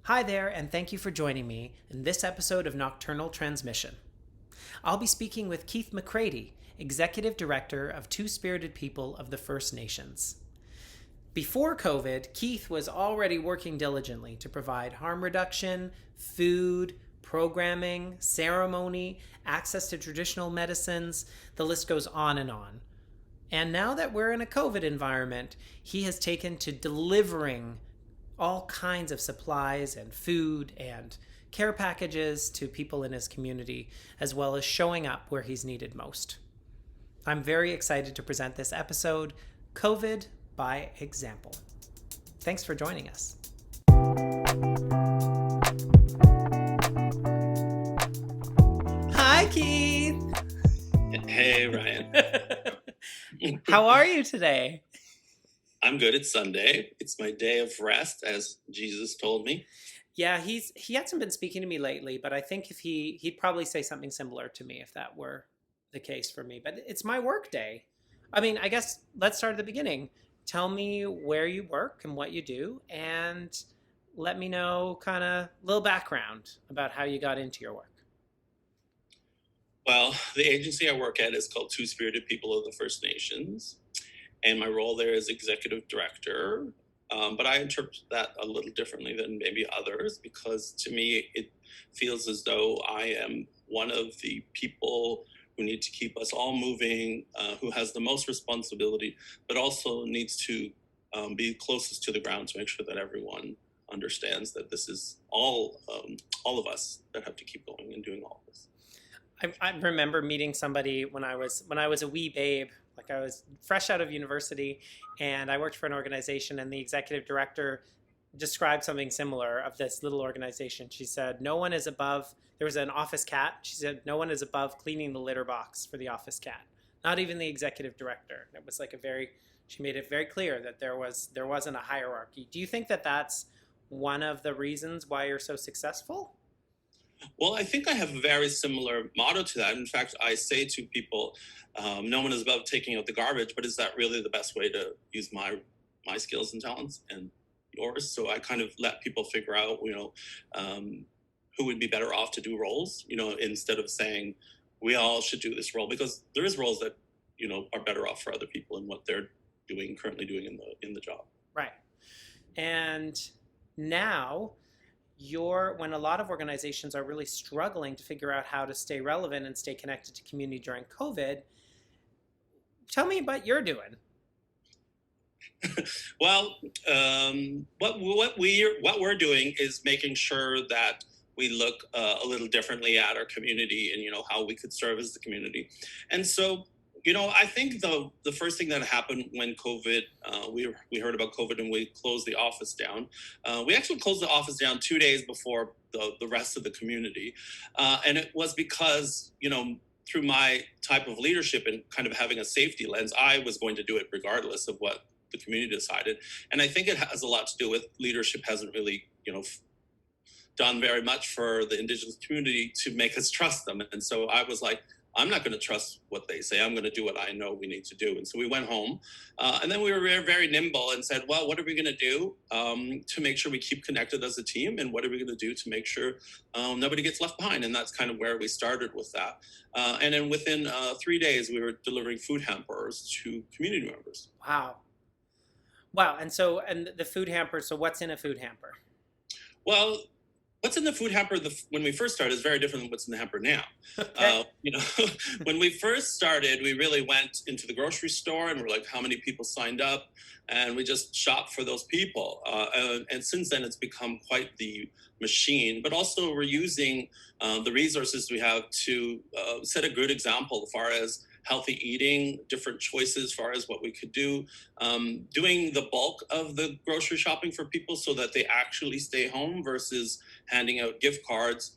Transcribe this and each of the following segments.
Hi there, and thank you for joining me in this episode of Nocturnal Transmission. I'll be speaking with Keith McCrady, Executive Director of Two-Spirited People of the First Nations. Before COVID, Keith was already working diligently to provide harm reduction, food, programming, ceremony, access to traditional medicines. The list goes on and on. And now that we're in a COVID environment, he has taken to delivering all kinds of supplies and food and care packages to people in his community, as well as showing up where he's needed most. I'm very excited to present this episode, COVID by Example. Thanks for joining us. Hi, Keith. Hey, Ryan. How are you today? I'm good. It's Sunday. It's my day of rest, as Jesus told me. Yeah, he hasn't been speaking to me lately, but I think if he'd probably say something similar to me if that were the case for me. But it's my work day. I mean, I guess let's start at the beginning. Tell me where you work and what you do, and let me know kind of a little background about how you got into your work. Well, the agency I work at is called Two-Spirited People of the First Nations, and my role there is executive director. But I interpret that a little differently than maybe others, because to me, it feels as though I am one of the people who need to keep us all moving, who has the most responsibility, but also needs to be closest to the ground to make sure that everyone understands that this is all of us that have to keep going and doing all of this. I remember meeting somebody when I was a wee babe, like I was fresh out of university, and I worked for an organization, and the executive director described something similar of this little organization. She said, no one is above, there was an office cat. She said, no one is above cleaning the litter box for the office cat, not even the executive director. It was like she made it very clear that there wasn't a hierarchy. Do you think that that's one of the reasons why you're so successful? Well, I think I have a very similar motto to that. In fact, I say to people, no one is above taking out the garbage, but is that really the best way to use my skills and talents and yours? So I kind of let people figure out, who would be better off to do roles, instead of saying we all should do this role, because there is roles that, are better off for other people in what they're currently doing in the job. Right. And now when a lot of organizations are really struggling to figure out how to stay relevant and stay connected to community during COVID, tell me about your doing. Well, what we're doing is making sure that we look a little differently at our community and how we could serve as the community. And so I think the first thing that happened when COVID, we heard about COVID and we closed the office down. We actually closed the office down 2 days before the rest of the community. And it was because, through my type of leadership and kind of having a safety lens, I was going to do it regardless of what the community decided. And I think it has a lot to do with leadership hasn't really, done very much for the Indigenous community to make us trust them. And so I was like, I'm not going to trust what they say. I'm going to do what I know we need to do. And so we went home, and then we were very, very nimble and said, well, what are we going to do to make sure we keep connected as a team? And what are we going to do to make sure nobody gets left behind? And that's kind of where we started with that. And then within 3 days, we were delivering food hampers to community members. Wow. And the food hamper, so what's in a food hamper? Well, what's in the food hamper when we first started is very different than what's in the hamper now. Okay. When we first started, we really went into the grocery store and we're like, how many people signed up? And we just shopped for those people. And since then, it's become quite the machine. But also, we're using the resources we have to set a good example as far as healthy eating, different choices as far as what we could do, doing the bulk of the grocery shopping for people so that they actually stay home versus handing out gift cards.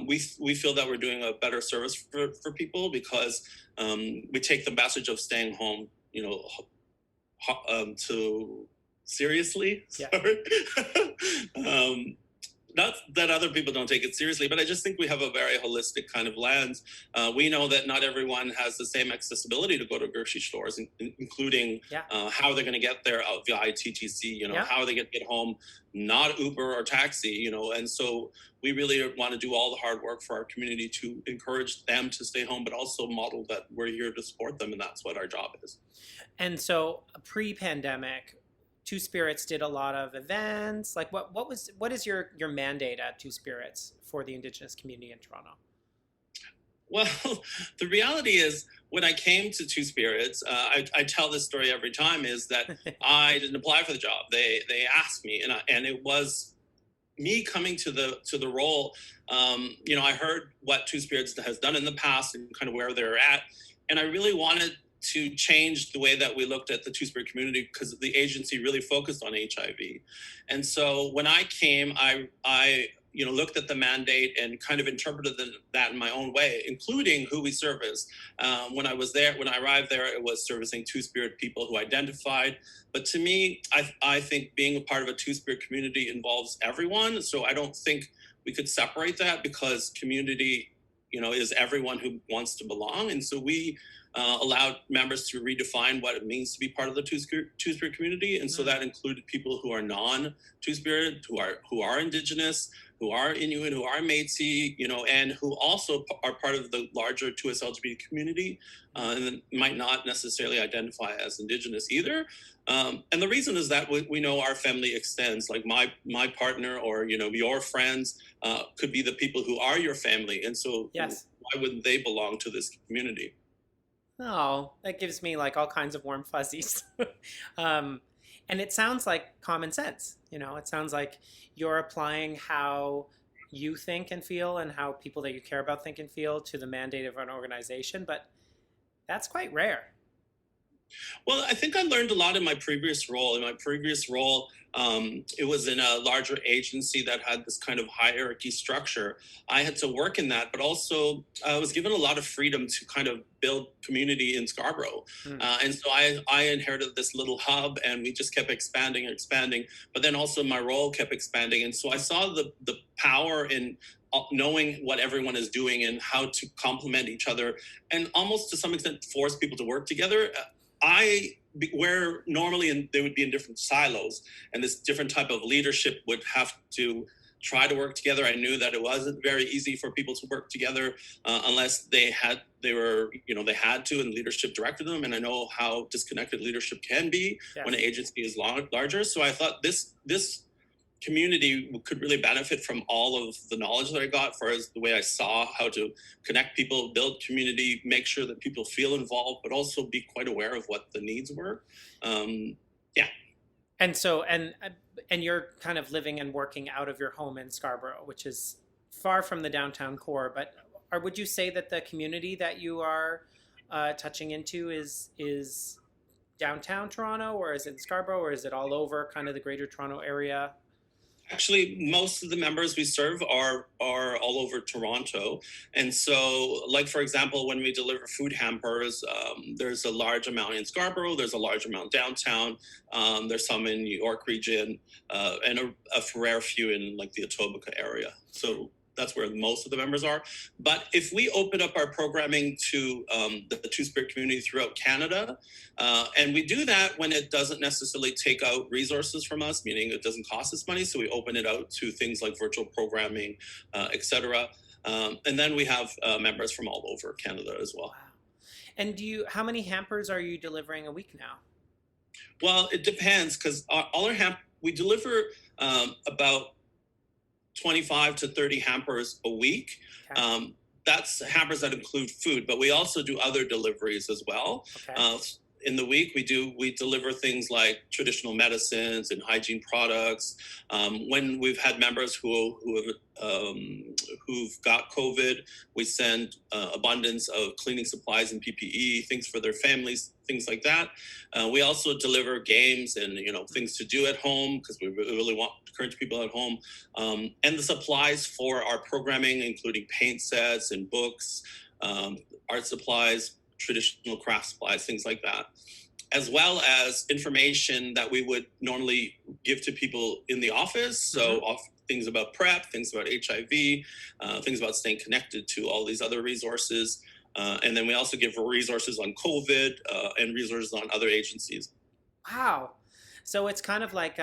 We feel that we're doing a better service for people because we take the message of staying home, to seriously. Yeah. not that other people don't take it seriously, but I just think we have a very holistic kind of lens. We know that not everyone has the same accessibility to go to grocery stores, including Yeah. how they're going to get there via TTC, Yeah. how are they going to get home, not Uber or taxi, and so we really want to do all the hard work for our community to encourage them to stay home, but also model that we're here to support them, and that's what our job is. And so pre-pandemic, Two Spirits did a lot of events. Like what is your mandate at Two Spirits for the Indigenous community in Toronto? Well, the reality is, when I came to Two Spirits, I tell this story every time, is that I didn't apply for the job. They asked me, and it was me coming to the role. I heard what Two Spirits has done in the past and kind of where they're at, and I really wanted to change the way that we looked at the Two Spirit community, because the agency really focused on HIV. And so when I came, I looked at the mandate and kind of interpreted that in my own way, including who we service. When I arrived there, it was servicing Two Spirit people who identified. But to me, I think being a part of a Two Spirit community involves everyone. So I don't think we could separate that, because community, is everyone who wants to belong. And so we allowed members to redefine what it means to be part of the Two Spirit community, and so that included people who are non-Two Spirit, who are Indigenous, who are Inuit, who are Métis, and who also are part of the larger 2S LGBT community, and might not necessarily identify as Indigenous either. And the reason is that we know our family extends. Like my partner, or your friends, could be the people who are your family, and so Yes. why wouldn't they belong to this community? Oh, that gives me like all kinds of warm fuzzies. um, and it sounds like common sense. It sounds like you're applying how you think and feel and how people that you care about think and feel to the mandate of an organization. But that's quite rare. Well, I think I learned a lot in my previous role. It was in a larger agency that had this kind of hierarchy structure. I had to work in that, but also I was given a lot of freedom to kind of build community in Scarborough. And so I inherited this little hub, and we just kept expanding. But then also my role kept expanding. And so I saw the power in knowing what everyone is doing and how to complement each other, and almost to some extent force people to work together. Where normally they would be in different silos, and this different type of leadership would have to try to work together. I knew that it wasn't very easy for people to work together unless they had to, and leadership directed them. And I know how disconnected leadership can be when an agency is larger. So I thought this community could really benefit from all of the knowledge that I got, for as the way I saw how to connect people, build community, make sure that people feel involved, but also be quite aware of what the needs were. And so, and you're kind of living and working out of your home in Scarborough, which is far from the downtown core. But would you say that the community that you are touching into is downtown Toronto, or is it in Scarborough, or is it all over kind of the greater Toronto area? Actually, most of the members we serve are all over Toronto. And so, like, for example, when we deliver food hampers, there's a large amount in Scarborough, there's a large amount downtown, there's some in New York region, and a rare few in like the Etobicoke area. So that's where most of the members are. But if we open up our programming to the Two Spirit community throughout Canada, and we do that when it doesn't necessarily take out resources from us, meaning it doesn't cost us money, so we open it out to things like virtual programming, etc. And then we have members from all over Canada as well. Wow. And how many hampers are you delivering a week now? Well, it depends, because we deliver about 25 to 30 hampers a week. Okay. That's hampers that include food, but we also do other deliveries as well. Okay. In the week, we deliver things like traditional medicines and hygiene products. When we've had members who've got COVID, we send abundance of cleaning supplies and PPE, things for their families, things like that. We also deliver games and things to do at home, because we really want to encourage people at home. And the supplies for our programming, including paint sets and books, art supplies, traditional craft supplies, things like that, as well as information that we would normally give to people in the office. So things about PrEP, things about HIV, things about staying connected to all these other resources. And then we also give resources on COVID and resources on other agencies. Wow. So it's kind of like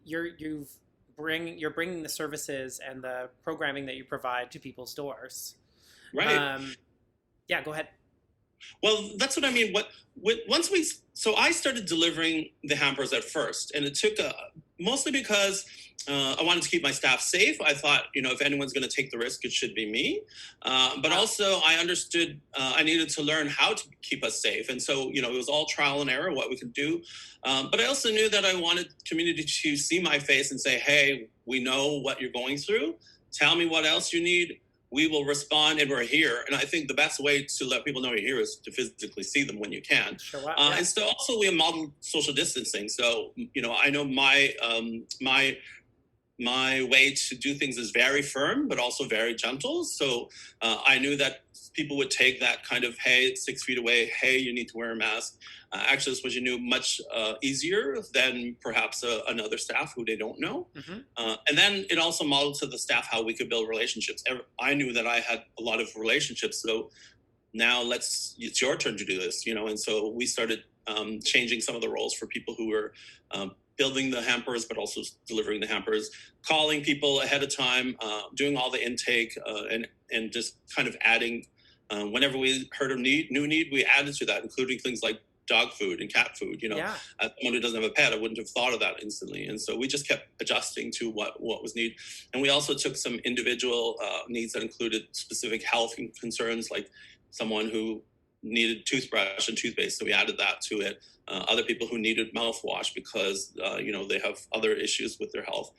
you're bringing the services and the programming that you provide to people's doors. Right. Yeah, go ahead. Well, that's what I mean. So I started delivering the hampers at first, and it took mostly because I wanted to keep my staff safe. I thought, if anyone's going to take the risk, it should be me. But also, I understood I needed to learn how to keep us safe, and so it was all trial and error what we could do. But I also knew that I wanted community to see my face and say, "Hey, we know what you're going through. Tell me what else you need. We will respond, and we're here." And I think the best way to let people know you're here is to physically see them when you can. Sure. Yeah. And so also we modeled social distancing. So, I know my way to do things is very firm, but also very gentle. So I knew that people would take that kind of, hey, it's 6 feet away. Hey, you need to wear a mask. Actually, this was, much easier than perhaps another staff who they don't know. Mm-hmm. And then it also modeled to the staff how we could build relationships. I knew that I had a lot of relationships. So now it's your turn to do this, And so we started changing some of the roles for people who were building the hampers, but also delivering the hampers, calling people ahead of time, doing all the intake, and just kind of adding, whenever we heard of new need, we added to that, including things like dog food and cat food. Yeah. As someone who doesn't have a pet, I wouldn't have thought of that instantly. And so we just kept adjusting to what was needed. And we also took some individual needs that included specific health concerns, like someone who needed toothbrush and toothpaste, so we added that to it. Other people who needed mouthwash because they have other issues with their health.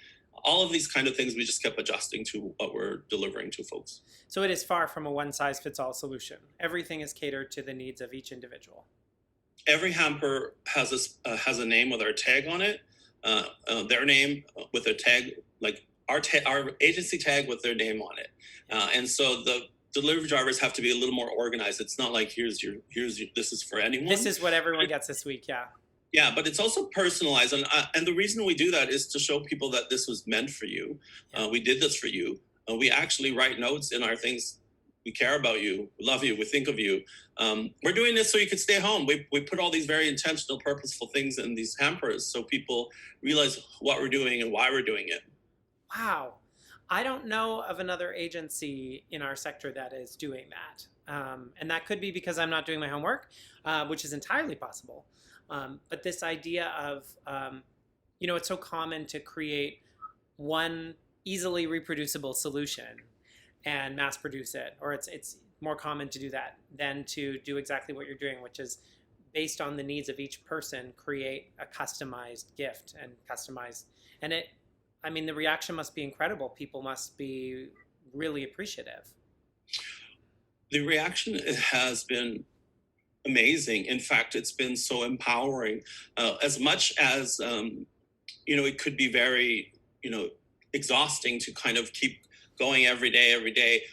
All of these kind of things, we just kept adjusting to what we're delivering to folks. So it is far from a one-size-fits-all solution. Everything is catered to the needs of each individual. Every hamper has a name with our tag on it. Their name with their tag, like our agency tag with their name on it. And so the delivery drivers have to be a little more organized. It's not like here's your this is for anyone. This is what everyone gets this week. Yeah. Yeah, but it's also personalized, and the reason we do that is to show people that this was meant for you. Yeah. We did this for you. We actually write notes in our things. We care about you. We love you. We think of you. We're doing this so you could stay home. We put all these very intentional, purposeful things in these hampers so people realize what we're doing and why we're doing it. Wow. I don't know of another agency in our sector that is doing that. And that could be because I'm not doing my homework, which is entirely possible. But this idea of, it's so common to create one easily reproducible solution and mass produce it, or it's more common to do that than to do exactly what you're doing, which is based on the needs of each person, create a customized gift and the reaction must be incredible. People must be really appreciative. The reaction has been amazing. In fact, it's been so empowering. As much as, it could be very, exhausting to kind of keep going every day.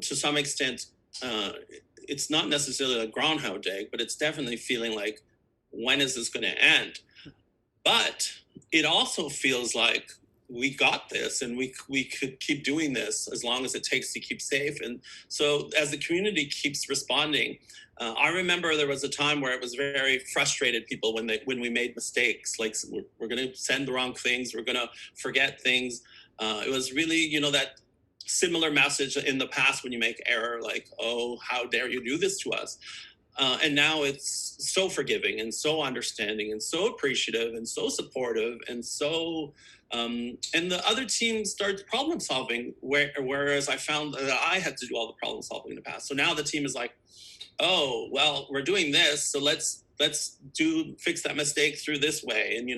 To some extent, it's not necessarily a Groundhog Day, but it's definitely feeling like, when is this going to end? But it also feels like we got this, and we could keep doing this as long as it takes to keep safe. And so as the community keeps responding, I remember there was a time where it was very frustrated people when we made mistakes, like we're going to send the wrong things, we're going to forget things. It was really, that similar message in the past when you make error, like, oh, how dare you do this to us? And now it's so forgiving and so understanding and so appreciative and so supportive and so, and the other team starts problem solving, whereas I found that I had to do all the problem solving in the past. So now the team is like, oh, well, we're doing this, so let's fix that mistake through this way, and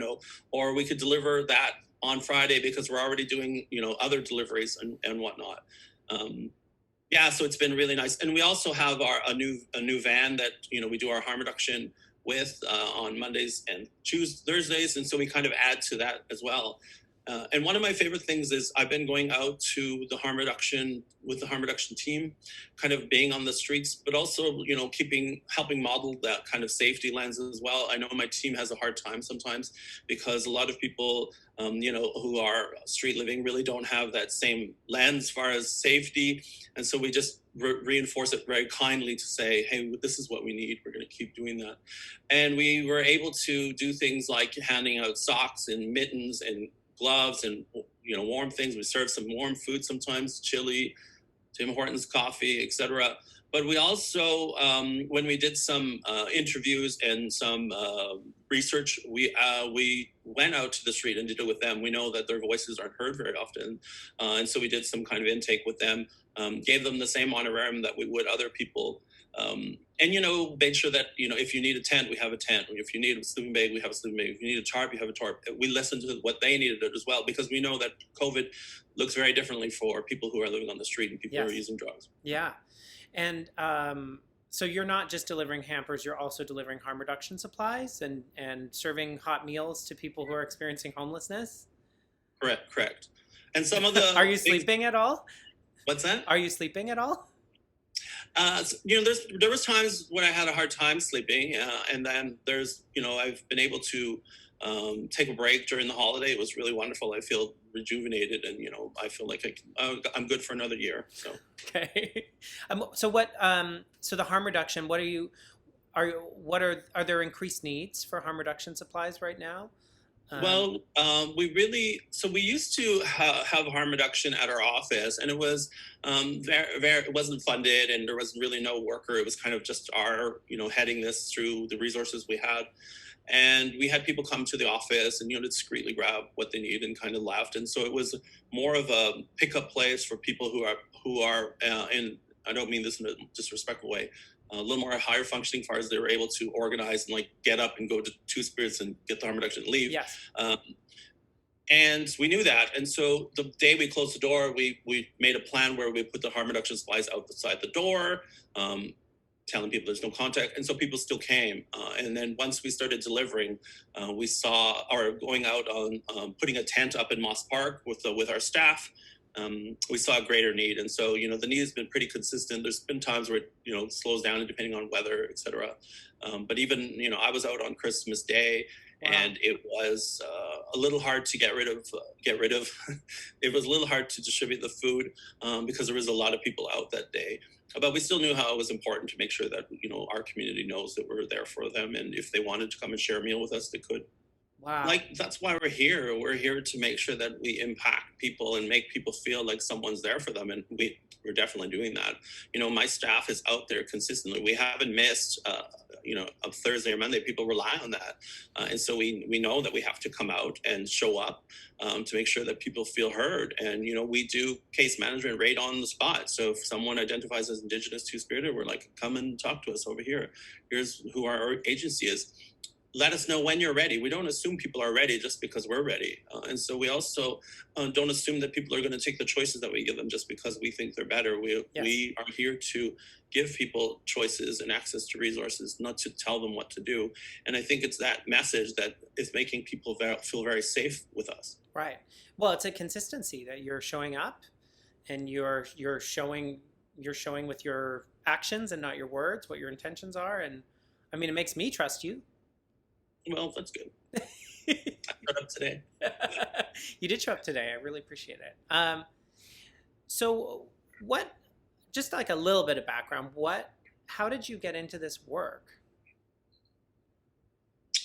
or we could deliver that on Friday because we're already doing other deliveries and whatnot. So it's been really nice. And we also have a new van that we do our harm reduction with on Mondays and Thursdays, and so we kind of add to that as well. And one of my favorite things is I've been going out to the harm reduction with the harm reduction team, kind of being on the streets, but also, helping model that kind of safety lens as well. I know my team has a hard time sometimes because a lot of people, who are street living really don't have that same lens as far as safety. And so we just reinforce it very kindly to say, hey, this is what we need. We're going to keep doing that. And we were able to do things like handing out socks and mittens and gloves and warm things. We serve some warm food sometimes, chili, Tim Hortons coffee, etc. But we also, when we did some interviews and some research, we went out to the street and did it with them. We know that their voices aren't heard very often, and so we did some kind of intake with them, gave them the same honorarium that we would other people. And made sure that if you need a tent, we have a tent. If you need a sleeping bag, we have a sleeping bag. If you need a tarp, you have a tarp. We listen to what they needed as well, because we know that COVID looks very differently for people who are living on the street and people who are using drugs. Yeah, and so you're not just delivering hampers; you're also delivering harm reduction supplies and serving hot meals to people who are experiencing homelessness. Correct. And some of the are you sleeping at all? What's that? Are you sleeping at all? There was times when I had a hard time sleeping, and then I've been able to take a break during the holiday. It was really wonderful. I feel rejuvenated, and I feel like I'm good for another year. So okay. So what? So the harm reduction. Are there increased needs for harm reduction supplies right now? We used to have harm reduction at our office, and it was it wasn't funded, and there was really no worker. It was kind of just our, heading this through the resources we had. And we had people come to the office and, discreetly grab what they need and kind of left. And so it was more of a pickup place for people who are in, I don't mean this in a disrespectful way, a little more higher functioning, as far as they were able to organize and get up and go to Two Spirits and get the harm reduction and leave. Yes. And we knew that. And so the day we closed the door, we made a plan where we put the harm reduction supplies outside the door, telling people there's no contact. And so people still came. And then once we started delivering, we saw, or going out on putting a tent up in Moss Park with our staff. We saw a greater need. And so, the need has been pretty consistent. There's been times where it slows down depending on weather, et cetera. But even, I was out on Christmas Day. Wow. And it was a little hard to get rid of. It was a little hard to distribute the food because there was a lot of people out that day. But we still knew how it was important to make sure that, our community knows that we're there for them. And if they wanted to come and share a meal with us, they could. Wow. That's why we're here. We're here to make sure that we impact people and make people feel like someone's there for them. And we're definitely doing that. My staff is out there consistently. We haven't missed, a Thursday or Monday. People rely on that. And so we know that we have to come out and show up to make sure that people feel heard. And, we do case management right on the spot. So if someone identifies as Indigenous, Two-Spirited, we're like, come and talk to us over here. Here's who our agency is. Let us know when you're ready. We don't assume people are ready just because we're ready. And so we also don't assume that people are going to take the choices that we give them just because we think they're better. We are here to give people choices and access to resources, not to tell them what to do. And I think it's that message that is making people feel very safe with us. Right. Well, it's a consistency that you're showing up and you're showing with your actions and not your words what your intentions are. And I mean, it makes me trust you. Well, that's good. I showed up today. You did show up today. I really appreciate it. So just like a little bit of background, how did you get into this work?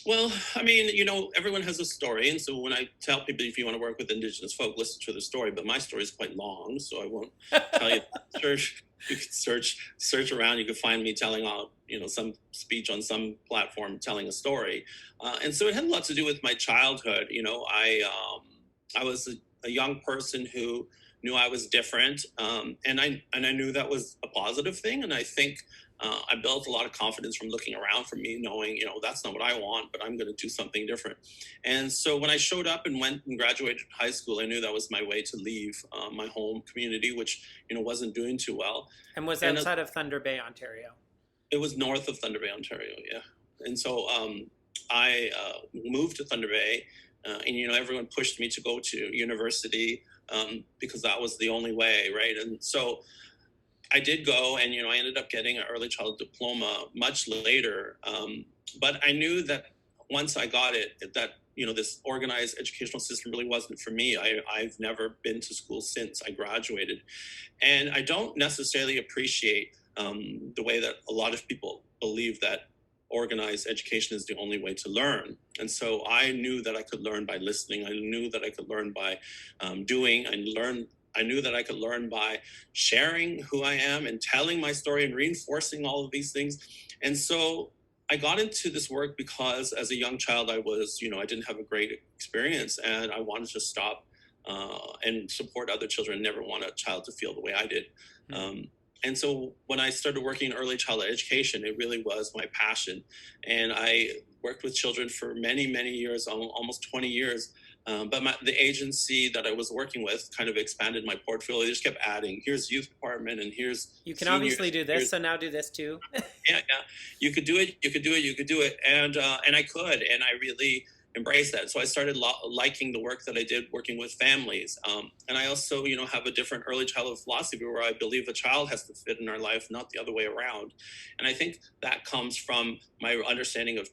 Well, I mean, everyone has a story. And so when I tell people, if you want to work with Indigenous folk, listen to the story. But my story is quite long, so I won't tell you. You can search around. You can find me telling some speech on some platform telling a story. And so it had a lot to do with my childhood. I was a young person who knew I was different. And I knew that was a positive thing. And I think I built a lot of confidence from looking around for me, knowing, that's not what I want, but I'm going to do something different. And so when I showed up and went and graduated high school, I knew that was my way to leave my home community, which, wasn't doing too well. And was outside of Thunder Bay, Ontario? It was north of Thunder Bay, Ontario, yeah. And so I moved to Thunder Bay and everyone pushed me to go to university, because that was the only way, right? And so I did go, and I ended up getting an early childhood diploma much later. But I knew that once I got it, that this organized educational system really wasn't for me. I've never been to school since I graduated, and I don't necessarily appreciate the way that a lot of people believe that organized education is the only way to learn. And so I knew that I could learn by listening. I knew that I could learn by doing. I knew that I could learn by sharing who I am and telling my story and reinforcing all of these things. And so I got into this work because as a young child, I didn't have a great experience, and I wanted to stop and support other children, never want a child to feel the way I did. And so when I started working in early childhood education, it really was my passion. And I worked with children for many, many years, almost 20 years. But the agency that I was working with kind of expanded my portfolio. They just kept adding, here's youth department, and here's You can seniors, obviously do this, so now do this too. yeah, you could do it, you could do it, you could do it. And I could, and I really embraced that. So I started liking the work that I did working with families. And I also, have a different early childhood philosophy where I believe a child has to fit in our life, not the other way around. And I think that comes from my understanding of,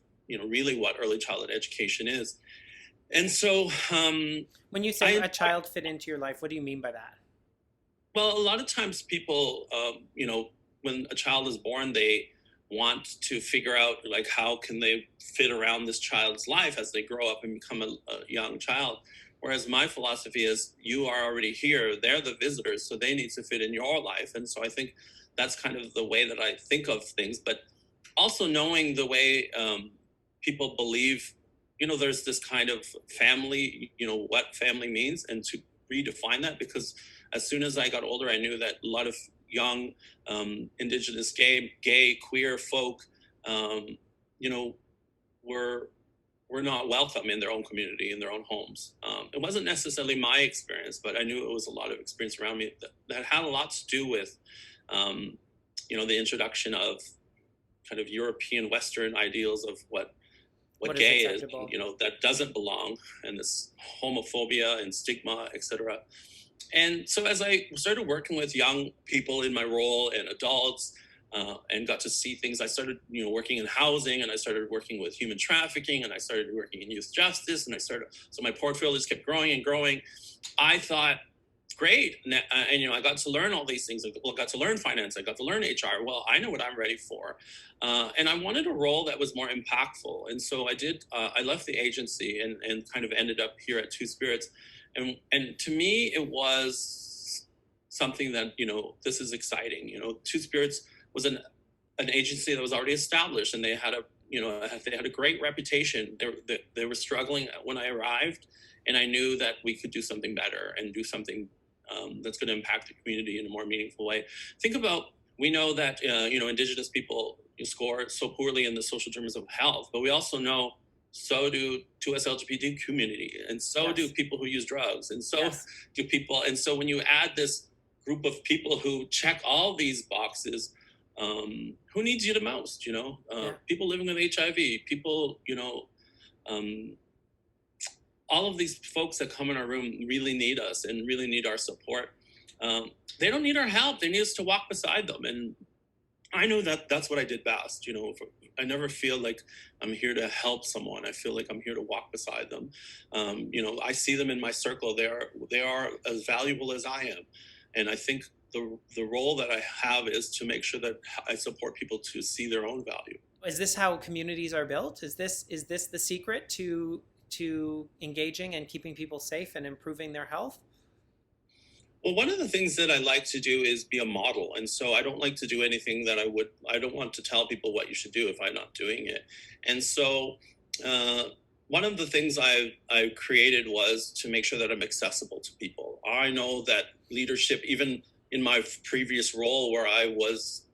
really what early childhood education is. And so when you say a child fit into your life, what do you mean by that? Well, a lot of times people, when a child is born, they want to figure out like how can they fit around this child's life as they grow up and become a young child. Whereas my philosophy is you are already here, they're the visitors, so they need to fit in your life. And so I think that's kind of the way that I think of things, but also knowing the way people believe, there's this kind of family, what family means, and to redefine that, because as soon as I got older, I knew that a lot of young Indigenous, gay, queer folk, were not welcome in their own community, in their own homes. It wasn't necessarily my experience, but I knew it was a lot of experience around me that had a lot to do with, the introduction of kind of European Western ideals of what gay is, that doesn't belong, and this homophobia and stigma, etc. And so as I started working with young people in my role and adults, and got to see things, I started, working in housing, and I started working with human trafficking, and I started working in youth justice, and so my portfolio just kept growing and growing. I thought, great. And I got to learn all these things. I got to learn finance. I got to learn HR. Well, I know what I'm ready for. And I wanted a role that was more impactful. And so I did, I left the agency and kind of ended up here at Two Spirits. And to me, it was something that, this is exciting. Two Spirits was an agency that was already established, and they had a great reputation. They were struggling when I arrived, and I knew that we could do something better and do something that's going to impact the community in a more meaningful way. We know that, Indigenous people score so poorly in the social determinants of health, but we also know so do 2S LGBT community, and so Yes. do people who use drugs, and so Yes. do people. And so when you add this group of people who check all these boxes, who needs you the most? People living with HIV, people, all of these folks that come in our room really need us and really need our support. They don't need our help. They need us to walk beside them. And I know that that's what I did best. I never feel like I'm here to help someone. I feel like I'm here to walk beside them. I see them in my circle. They are as valuable as I am. And I think the role that I have is to make sure that I support people to see their own value. Is this how communities are built? Is this the secret to engaging and keeping people safe and improving their health? Well, one of the things that I like to do is be a model. And so I don't like to do anything that I don't want to tell people what you should do if I'm not doing it. And so one of the things I created was to make sure that I'm accessible to people. I know that leadership, even in my previous role where I was,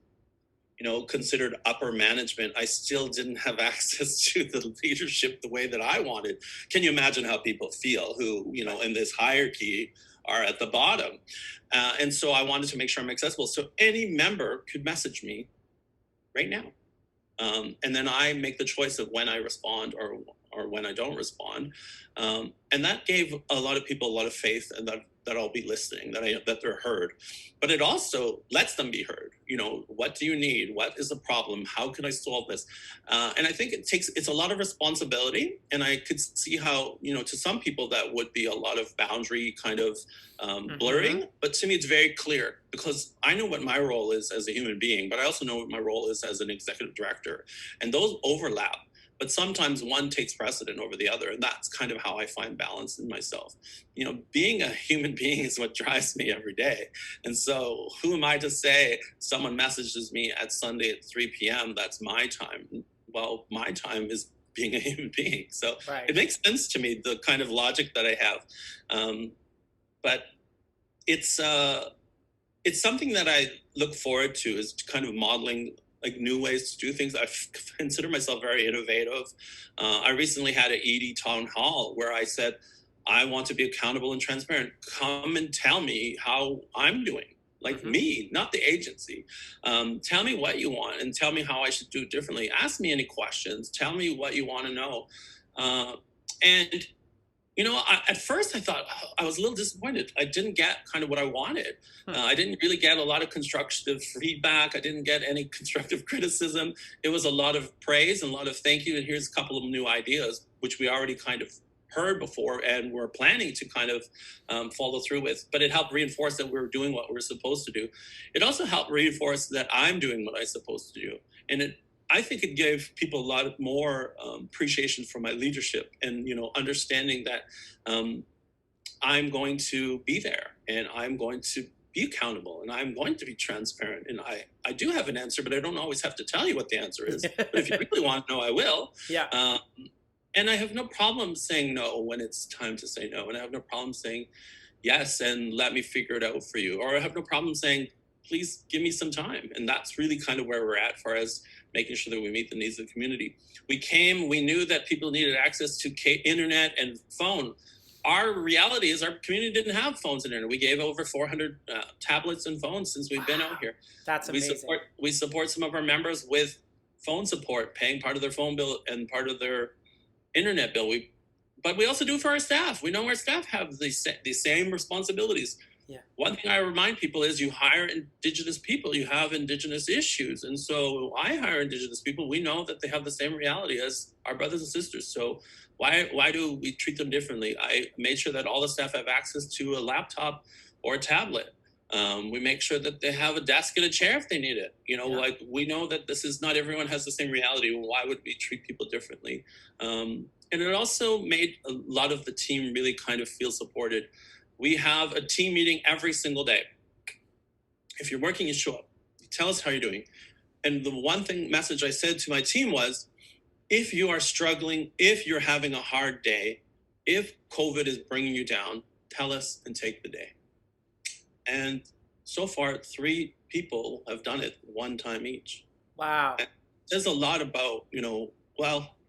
considered upper management, I still didn't have access to the leadership the way that I wanted. Can you imagine how people feel who, in this hierarchy are at the bottom? And so I wanted to make sure I'm accessible. So any member could message me right now. And then I make the choice of when I respond or when I don't respond. And that gave a lot of people a lot of faith and that I'll be listening, that they're heard. But it also lets them be heard. What do you need? What is the problem? How can I solve this? And I think it's a lot of responsibility. And I could see how, to some people that would be a lot of boundary kind of blurring. But to me, it's very clear because I know what my role is as a human being, but I also know what my role is as an executive director. And those overlap. But sometimes one takes precedent over the other. And that's kind of how I find balance in myself. Being a human being is what drives me every day. And so who am I to say someone messages me at Sunday at 3 p.m. That's my time? Well, my time is being a human being. So Right. It makes sense to me, the kind of logic that I have. But it's something that I look forward to, is kind of modeling like new ways to do things. I consider myself very innovative. I recently had an ED town hall where I said, I want to be accountable and transparent. Come and tell me how I'm doing, like me, not the agency. Tell me what you want and tell me how I should do it differently. Ask me any questions. Tell me what you want to know. And at first I thought I was a little disappointed. I didn't get kind of what I wanted. I didn't really get a lot of constructive feedback. I didn't get any constructive criticism. It was a lot of praise and a lot of thank you. And here's a couple of new ideas, which we already kind of heard before and we're planning to kind of follow through with. But it helped reinforce that we were doing what we were supposed to do. It also helped reinforce that I'm doing what I'm supposed to do. And I think it gave people a lot more appreciation for my leadership and, understanding that I'm going to be there and I'm going to be accountable and I'm going to be transparent. And I do have an answer, but I don't always have to tell you what the answer is. But if you really want to know, I will. Yeah. And I have no problem saying no when it's time to say no. And I have no problem saying yes and let me figure it out for you. Or I have no problem saying, please give me some time. And that's really kind of where we're at for us making sure that we meet the needs of the community. We knew that people needed access to internet and phone. Our reality is our community didn't have phones and internet. We gave over 400 tablets and phones since we've been out here. That's amazing. We support some of our members with phone support, paying part of their phone bill and part of their internet bill. But we also do it for our staff. We know our staff have the same responsibilities. Yeah. One thing I remind people is you hire Indigenous people, you have Indigenous issues. And so I hire Indigenous people. We know that they have the same reality as our brothers and sisters. So why do we treat them differently? I made sure that all the staff have access to a laptop or a tablet. We make sure that they have a desk and a chair if they need it. Like we know that not everyone has the same reality. Why would we treat people differently? And it also made a lot of the team really kind of feel supported. We have a team meeting every single day. If you're working, you show up. You tell us how you're doing. And the one message I said to my team was, if you are struggling, if you're having a hard day, if COVID is bringing you down, tell us and take the day. And so far, 3 people have done it one time each. Wow. And there's a lot about,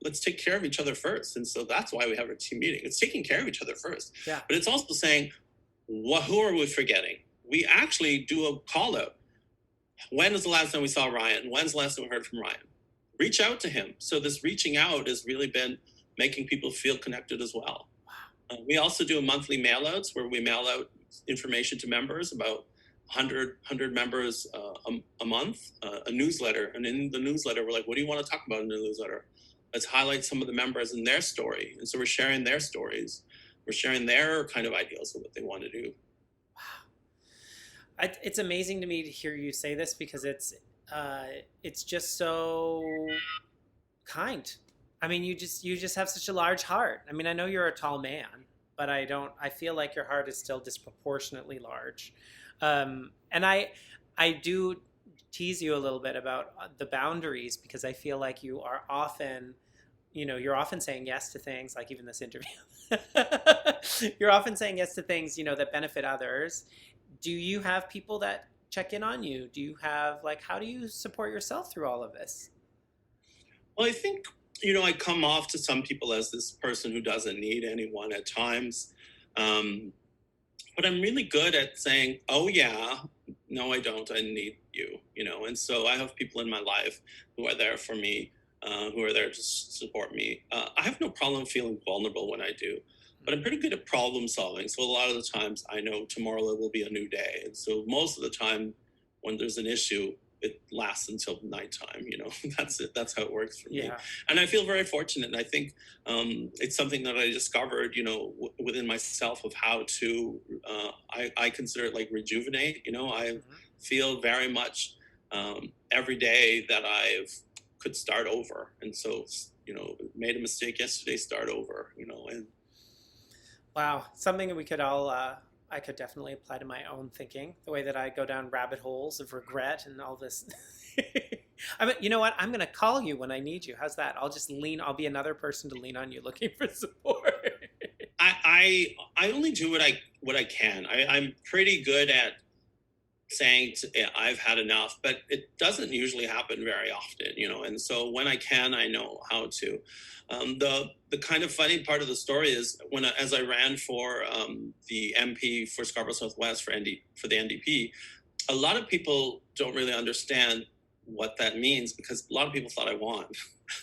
let's take care of each other first. And so that's why we have our team meeting. It's taking care of each other first. Yeah. But it's also saying, who are we forgetting? We actually do a call out. When was the last time we saw Ryan? When's the last time we heard from Ryan? Reach out to him. So this reaching out has really been making people feel connected as well. Wow. We also do a monthly mail outs where we mail out information to members, about 100 members a month, a newsletter. And in the newsletter, we're like, what do you want to talk about in the newsletter? Let's highlight some of the members and their story. And so we're sharing their stories. We're sharing their kind of ideals of what they want to do. Wow. It's amazing to me to hear you say this because it's just so kind. I mean, you just have such a large heart. I mean, I know you're a tall man, but I feel like your heart is still disproportionately large. And I do tease you a little bit about the boundaries because I feel like you are often, you're often saying yes to things, like even this interview. You're often saying yes to things, that benefit others. Do you have people that check in on you? Do you have, how do you support yourself through all of this? Well, I think, I come off to some people as this person who doesn't need anyone at times. But I'm really good at saying, oh yeah, no, I don't. I need you. And so I have people in my life who are there for me, who are there to support me. I have no problem feeling vulnerable when I do, but I'm pretty good at problem solving. So a lot of the times I know tomorrow will be a new day. And so most of the time when there's an issue, it lasts until nighttime. That's it. That's how it works for me. Yeah. And I feel very fortunate. And I think it's something that I discovered, within myself of how to, I consider it like rejuvenate. I feel very much every day that I've could start over. And so, made a mistake yesterday, start over, and Wow, something that we could all, I could definitely apply to my own thinking, the way that I go down rabbit holes of regret and all this. I mean, you know what? I'm going to call you when I need you. How's that? I'll be another person to lean on you looking for support. I only do what I can. I'm pretty good at saying I've had enough, but it doesn't usually happen very often, and so when I can, I know how to. The kind of funny part of the story is as I ran for the MP for Scarborough Southwest for the NDP, a lot of people don't really understand what that means, because a lot of people thought I won.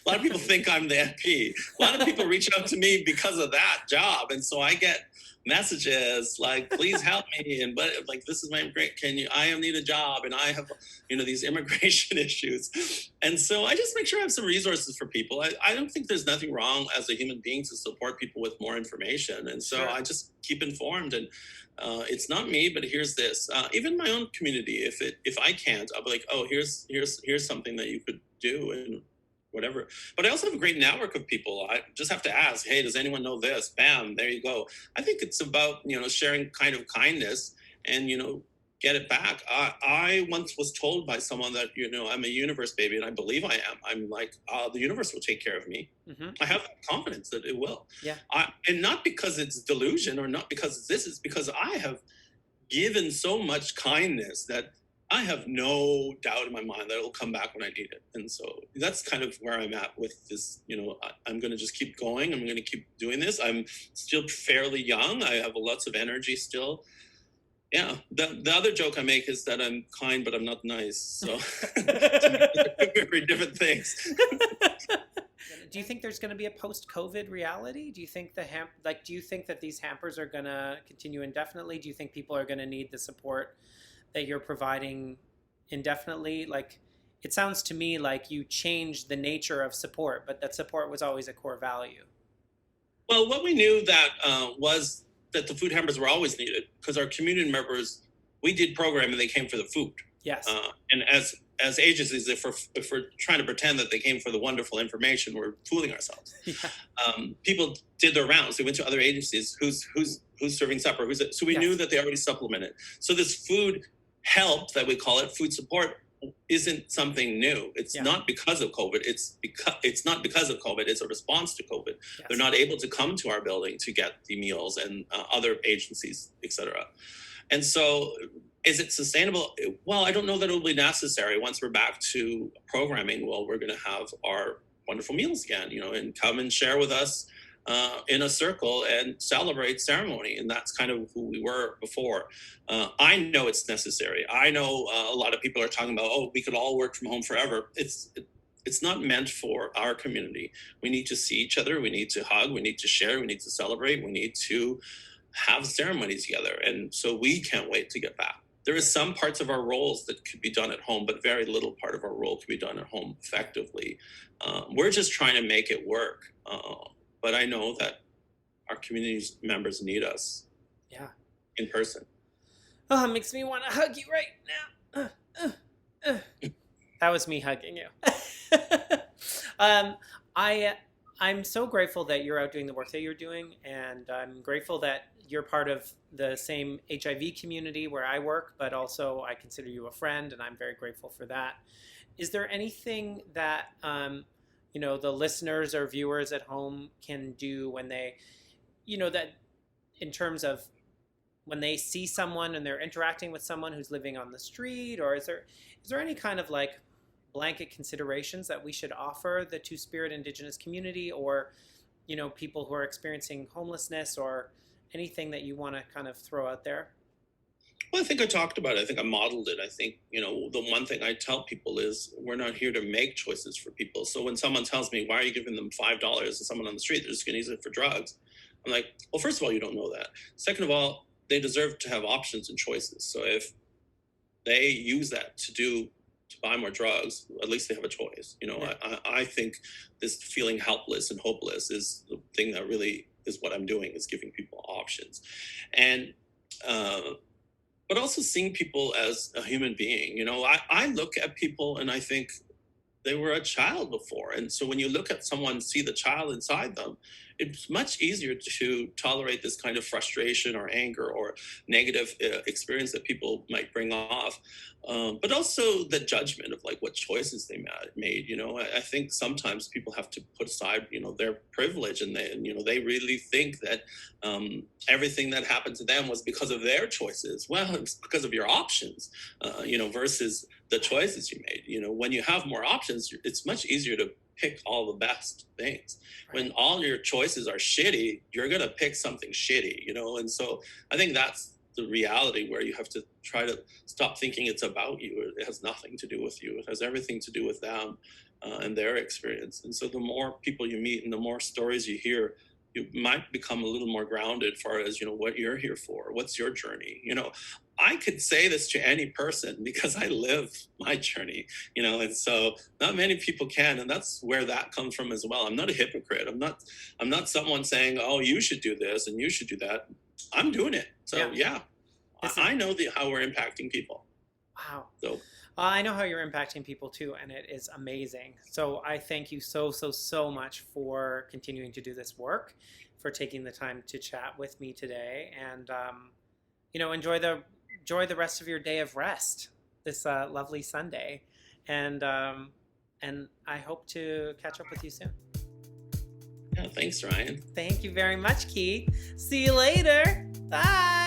A lot of people think I'm the MP. A lot of people reach out to me because of that job, and so I get messages like, please help me, and but like, this is my great, I need a job, and I have these immigration issues. And so I just make sure I have some resources for people. I don't think there's nothing wrong as a human being to support people with more information, and so Sure. I just keep informed. And it's not me, but here's this. Even my own community, if I can't, I'll be like, oh, here's something that you could do, and whatever. But I also have a great network of people. I just have to ask, hey, does anyone know this? Bam, there you go. I think it's about, sharing kind of kindness and, get it back. I once was told by someone that, I'm a universe baby, and I believe I am. I'm like, the universe will take care of me. I have confidence that it will. Yeah. And not because it's delusion, or not because this is because I have given so much kindness that I have no doubt in my mind that it'll come back when I need it. And so that's kind of where I'm at with this. I'm going to just keep going. I'm going to keep doing this. I'm still fairly young. I have lots of energy still. Yeah. The other joke I make is that I'm kind, but I'm not nice. So very different things. Do you think there's going to be a post-COVID reality? Do you think do you think that these hampers are going to continue indefinitely? Do you think people are going to need the support that you're providing indefinitely? Like, it sounds to me like you changed the nature of support, but that support was always a core value. Well, what we knew that was that the food hampers were always needed, because our community members, we did programming, they came for the food. Yes. And as agencies, if we're trying to pretend that they came for the wonderful information, we're fooling ourselves. Yeah. People did their rounds. They went to other agencies. Who's serving supper? So we knew that they already supplemented. So this food help that we call it, food support, isn't something new. It's not because of COVID. It's not because of COVID. It's a response to COVID. Yes. They're not able to come to our building to get the meals, and other agencies, etc. And so, is it sustainable? Well, I don't know that it will be necessary once we're back to programming. Well, we're going to have our wonderful meals again, and come and share with us in a circle and celebrate ceremony. And that's kind of who we were before. I know it's necessary. I know a lot of people are talking about, oh, we could all work from home forever. It's not meant for our community. We need to see each other. We need to hug. We need to share. We need to celebrate. We need to have ceremonies together. And so we can't wait to get back. There is some parts of our roles that could be done at home, but very little part of our role can be done at home effectively. We're just trying to make it work. But I know that our community members need us. Yeah. In person. Oh, it makes me want to hug you right now. That was me hugging you. I'm so grateful that you're out doing the work that you're doing, and I'm grateful that you're part of the same HIV community where I work, but also I consider you a friend, and I'm very grateful for that. Is there anything that the listeners or viewers at home can do when they, that in terms of when they see someone and they're interacting with someone who's living on the street, or is there any kind of like blanket considerations that we should offer the Two-Spirit Indigenous community, or, people who are experiencing homelessness, or anything that you want to kind of throw out there? Well, I think I talked about it. I think I modeled it. I think, the one thing I tell people is we're not here to make choices for people. So when someone tells me, why are you giving them $5 to someone on the street? They're just going to use it for drugs. I'm like, well, first of all, you don't know that. Second of all, they deserve to have options and choices. So if they use that to buy more drugs, at least they have a choice. Yeah. I think this feeling helpless and hopeless is the thing that really is what I'm doing, is giving people options. And, but also seeing people as a human being. I look at people and I think they were a child before. And so when you look at someone, see the child inside them, it's much easier to tolerate this kind of frustration or anger or negative experience that people might bring off. But also the judgment of like what choices they made. I think sometimes people have to put aside, their privilege, and they really think that everything that happened to them was because of their choices. Well, it's because of your options, versus the choices you made. When you have more options, it's much easier to pick all the best things. Right. When all your choices are shitty, you're going to pick something shitty, And so I think that's the reality, where you have to try to stop thinking it's about you. It has nothing to do with you. It has everything to do with them and their experience. And so the more people you meet and the more stories you hear, you might become a little more grounded as far as, what you're here for. What's your journey? I could say this to any person because I live my journey, and so not many people can. And that's where that comes from as well. I'm not a hypocrite. I'm not someone saying, oh, you should do this and you should do that. I'm doing it. So yeah, I know how we're impacting people. Wow. So I know how you're impacting people too, and it is amazing. So I thank you so much for continuing to do this work, for taking the time to chat with me today, and enjoy the rest of your day of rest, this lovely Sunday, and I hope to catch up with you soon. Yeah, thanks, Ryan. Thank you very much, Keith. See you later. Bye.